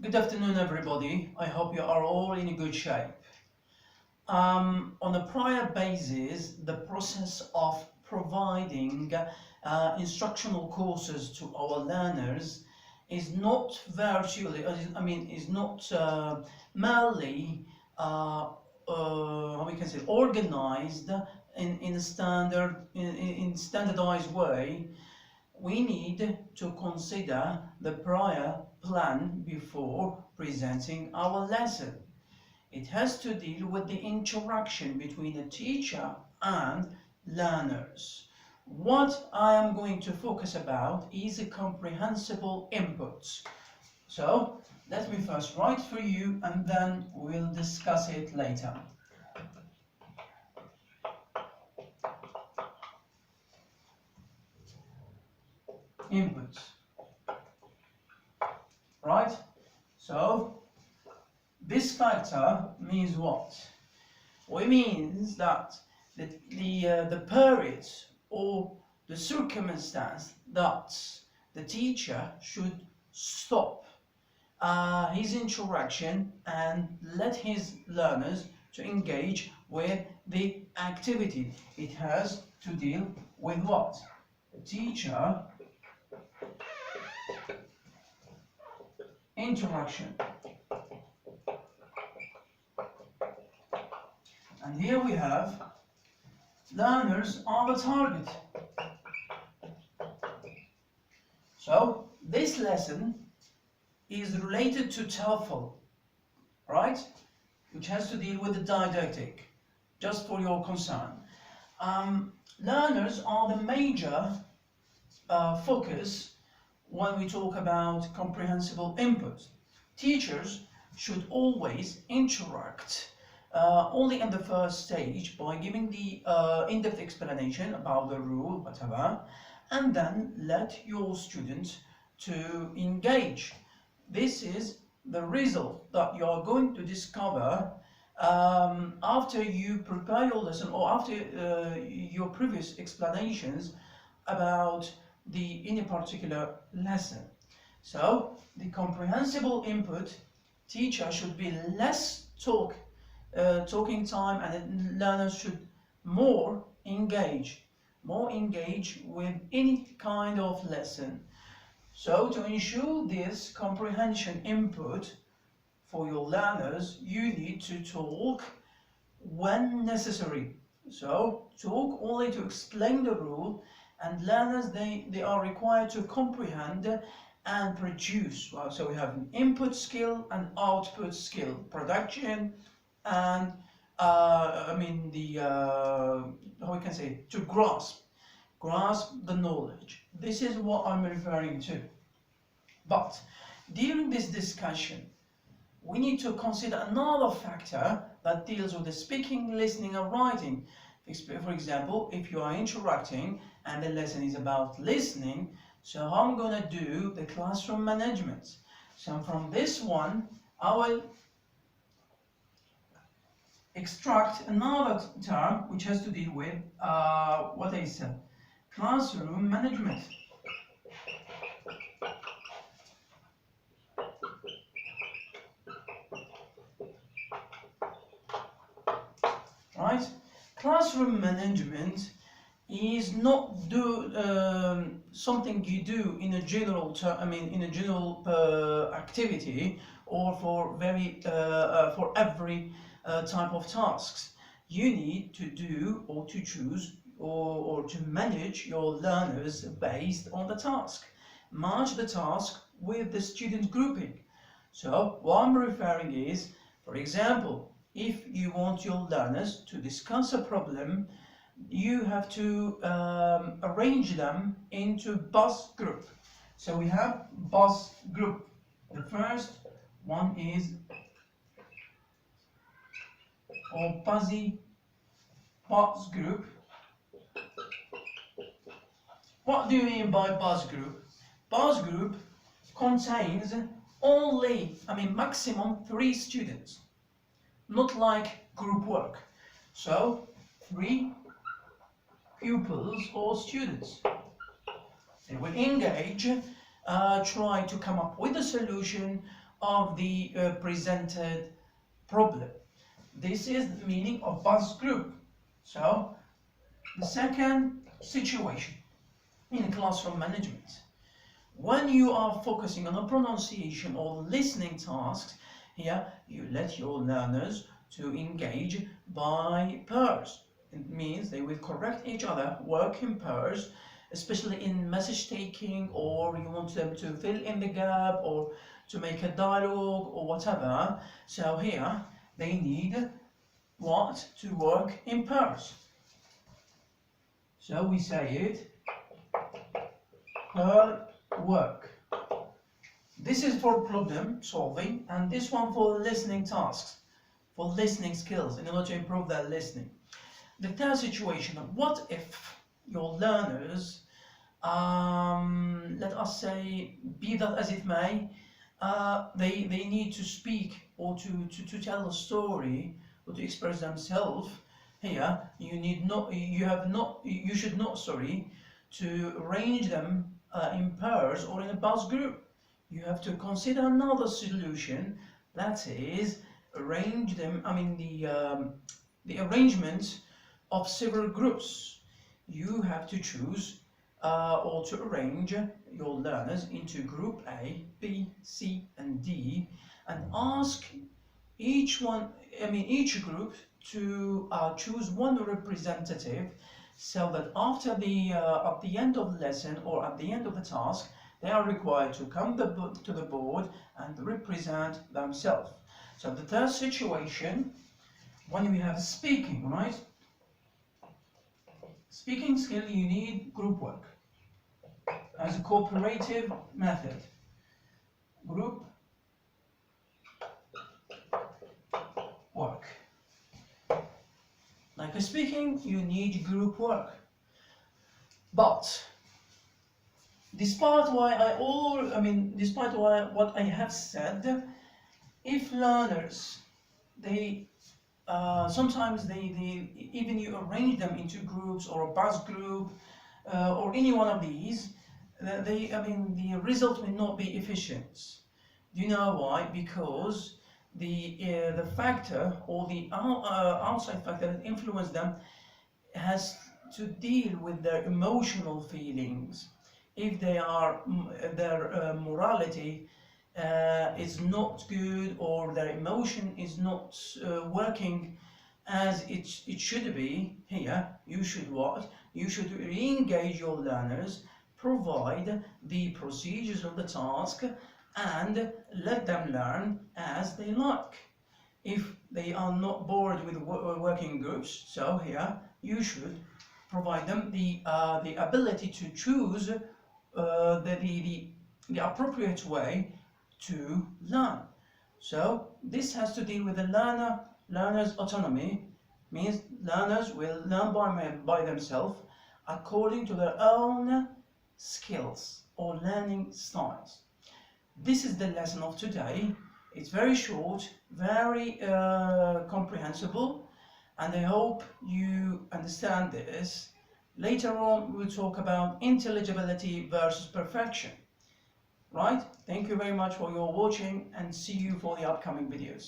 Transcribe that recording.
Good afternoon, everybody. I hope you are all in good shape. On a prior basis, the process of providing instructional courses to our learners is not virtually, is not merely, how we can say, organized in a in standardized way. We need to consider the prior plan before presenting our lesson. It has to deal with the interaction between a teacher and learners. What I am going to focus about is a comprehensible inputs. So let me first write for you and then we'll discuss it later. Inputs. Right? So this factor means what? Well, it means that the period or the circumstance that the teacher should stop his interaction and let his learners to engage with the activity. It has to deal with what? The teacher interaction. And here we have learners are the target. So this lesson is related to TEFL, right? Which has to deal with the didactic, just for your concern. Learners are the major focus when we talk about comprehensible input. Teachers should always interact only in the first stage by giving the in-depth explanation about the rule, whatever, and then let your students to engage. This is the result that you are going to discover after you prepare your lesson or after your previous explanations about any particular lesson. So the comprehensible input, teacher should be less talking time, and learners should more engage with any kind of lesson. So to ensure this comprehension input for your learners, you need to talk when necessary. So talk only to explain the rule, and learners, they are required to comprehend and produce. Well, so we have an input skill and output skill, production and how we can say, to grasp the knowledge. This is what I'm referring to. But during this discussion, we need to consider another factor that deals with the speaking, listening and writing. For example, if you are interacting and the lesson is about listening, so I'm going to do the classroom management. So from this one, I will extract another term which has to deal with what I said, classroom management. Right? Classroom management is not something you do in a general activity or for every type of tasks. You need to do or to choose or to manage your learners based on the task. Match the task with the student grouping. So what I'm referring is, for example, if you want your learners to discuss a problem, you have to arrange them into bus group. So we have bus group. The first one is bus group. What do you mean by bus group? Bus group contains only, maximum 3 students, not like group work. So 3 pupils or students. They will engage, try to come up with a solution of the presented problem. This is the meaning of buzz group. So, the second situation in classroom management. When you are focusing on a pronunciation or listening tasks, here you let your learners to engage by pairs. It means they will correct each other, work in pairs, especially in message taking, or you want them to fill in the gap or to make a dialogue or whatever. So here they need what? To work in pairs. So we say it, pair work. This is for problem solving, and this one for listening tasks, for listening skills, in order to improve their listening. The third situation, what if your learners, let us say, be that as it may, they need to speak or to tell a story or to express themselves. Here you should not to arrange them in pairs or in a buzz group. You have to consider another solution, that is arrange them, the arrangement of several groups. You have to choose or to arrange your learners into group A, B, C and D, and ask each group to choose one representative, so that after at the end of the lesson or at the end of the task, they are required to come to the board and represent themselves. So the third situation, when we have speaking, right? Speaking skill, you need group work as a cooperative method. Group work. Like a speaking, you need group work. But despite what I have said, if learners, sometimes even you arrange them into groups or a buzz group or any one of these, the result may not be efficient. Do you know why? Because the factor or the outside factor that influence them has to deal with their emotional feelings. If their morality is not good, or their emotion is not working as it should be, here you should what? You should re-engage your learners, provide the procedures of the task, and let them learn as they like. If they are not bored with working groups, so here you should provide them the ability to choose the appropriate way to learn. So this has to deal with the learner's autonomy, means learners will learn by themselves according to their own skills or learning styles. This is the lesson of today. It's very short, very comprehensible, and I hope you understand this. Later on, we'll talk about intelligibility versus perfection. Right? Thank you very much for your watching, and see you for the upcoming videos.